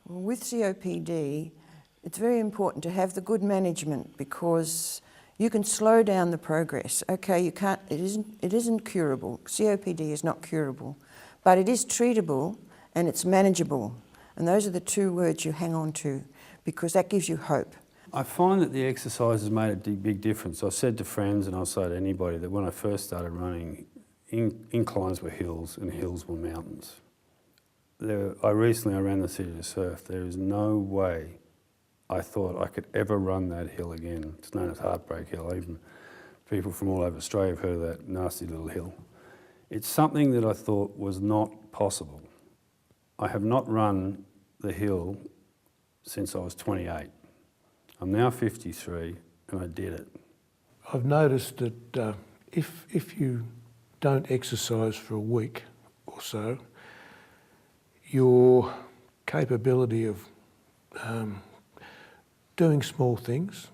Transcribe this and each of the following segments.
Well, with COPD, it's very important to have the good management because you can slow down the progress. Okay, you can't, it isn't curable. COPD is not curable, but it is treatable and it's manageable. And those are the two words you hang on to because that gives you hope. I find that the exercise has made a big difference. I've said to friends and I'll say to anybody that when I first started running, inclines were hills and hills were mountains. I recently ran the City to Surf. There is no way I thought I could ever run that hill again. It's known as Heartbreak Hill. Even people from all over Australia have heard of that nasty little hill. It's something that I thought was not possible. I have not run the hill since I was 28. I'm now 53 and I did it. I've noticed that if you don't exercise for a week or so, your capability of doing small things,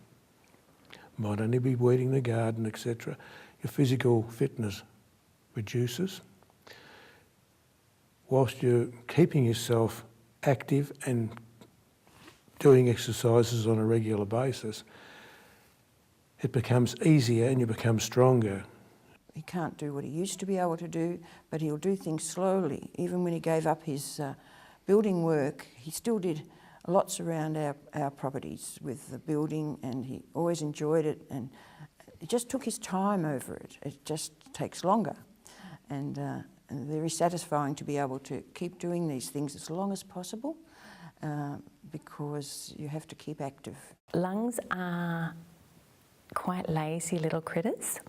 might only be weeding the garden, etc., your physical fitness reduces. Whilst you're keeping yourself active and doing exercises on a regular basis, it becomes easier and you become stronger. He can't do what he used to be able to do, but he'll do things slowly. Even when he gave up his building work, he still did lots around our properties with the building, and he always enjoyed it, and he just took his time over it. It just takes longer. And very satisfying to be able to keep doing these things as long as possible because you have to keep active. Lungs are quite lazy little critters.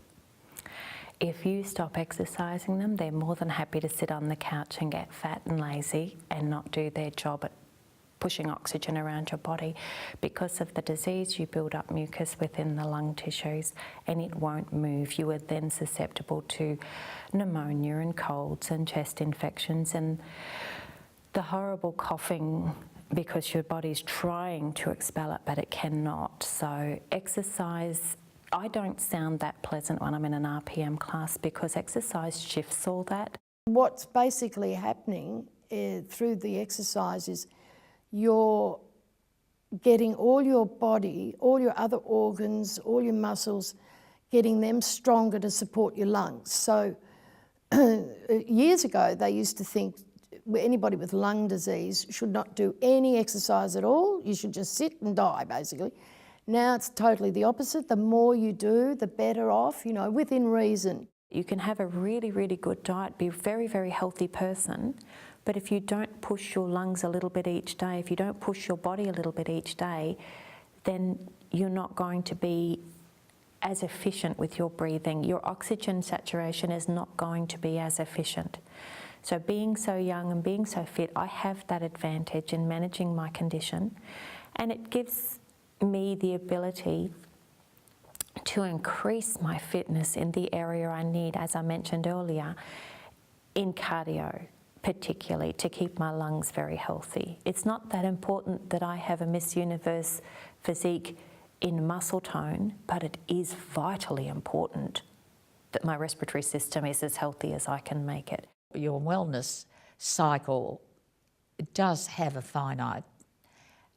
If you stop exercising them, they're more than happy to sit on the couch and get fat and lazy and not do their job at pushing oxygen around your body. Because of the disease, you build up mucus within the lung tissues and it won't move. You are then susceptible to pneumonia and colds and chest infections and the horrible coughing because your body's trying to expel it but it cannot. So exercise, I don't sound that pleasant when I'm in an RPM class because exercise shifts all that. What's basically happening through the exercise is you're getting all your body, all your other organs, all your muscles, getting them stronger to support your lungs. So years ago, they used to think anybody with lung disease should not do any exercise at all. You should just sit and die, basically. Now it's totally the opposite. The more you do, the better off, you know, within reason. You can have a really, really good diet, be a very, very healthy person, but if you don't push your lungs a little bit each day, if you don't push your body a little bit each day, then you're not going to be as efficient with your breathing. Your oxygen saturation is not going to be as efficient. So being so young and being so fit, I have that advantage in managing my condition, and it gives me the ability to increase my fitness in the area I need, as I mentioned earlier, in cardio particularly, to keep my lungs very healthy. It's not that important that I have a Miss Universe physique in muscle tone, but it is vitally important that my respiratory system is as healthy as I can make it. Your wellness cycle does have a finite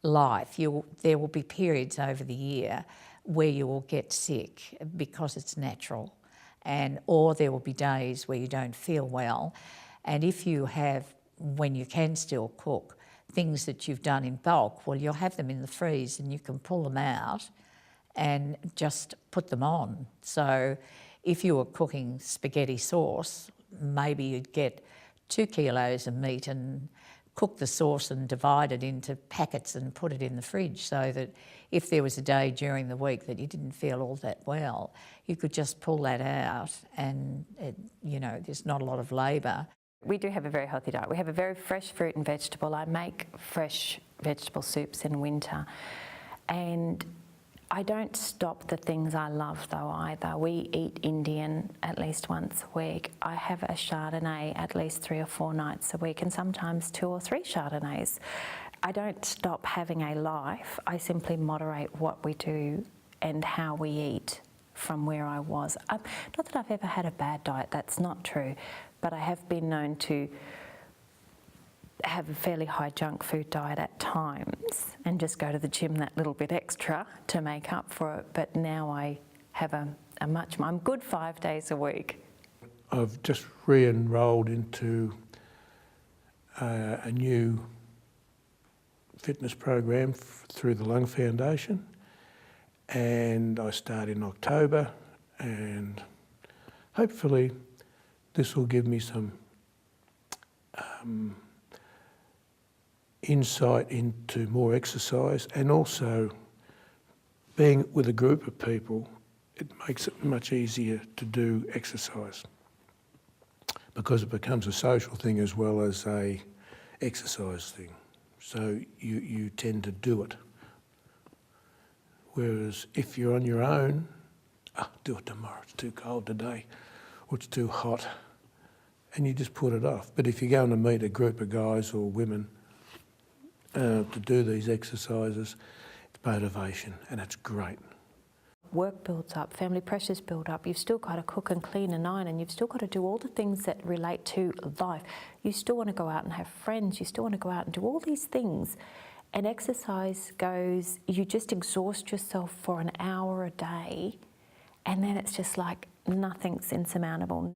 life. There will be periods over the year where you will get sick because it's natural, or there will be days where you don't feel well. And if you have, when you can still cook, things that you've done in bulk, well, you'll have them in the freeze and you can pull them out and just put them on. So if you were cooking spaghetti sauce, maybe you'd get 2 kilos of meat and cook the sauce and divide it into packets and put it in the fridge so that if there was a day during the week that you didn't feel all that well, you could just pull that out and, there's not a lot of labour. We do have a very healthy diet. We have a very fresh fruit and vegetable. I make fresh vegetable soups in winter. And I don't stop the things I love though either. We eat Indian at least once a week. I have a Chardonnay at least 3 or 4 nights a week and sometimes 2 or 3 Chardonnays. I don't stop having a life. I simply moderate what we do and how we eat from where I was. Not that I've ever had a bad diet, that's not true, but I have been known to have a fairly high junk food diet at times and just go to the gym that little bit extra to make up for it. But now I have I'm good 5 days a week. I've just re-enrolled into a new fitness program through the Lung Foundation, and I start in October, and hopefully this will give me some insight into more exercise, and also being with a group of people, it makes it much easier to do exercise because it becomes a social thing as well as a exercise thing. So you tend to do it. Whereas if you're on your own, do it tomorrow, it's too cold today, or it's too hot, and you just put it off. But if you're going to meet a group of guys or women to do these exercises, it's motivation, and it's great. Work builds up, family pressures build up, you've still got to cook and clean and iron, and you've still got to do all the things that relate to life. You still want to go out and have friends, you still want to go out and do all these things. And exercise goes, you just exhaust yourself for an hour a day, and then it's just like nothing's insurmountable.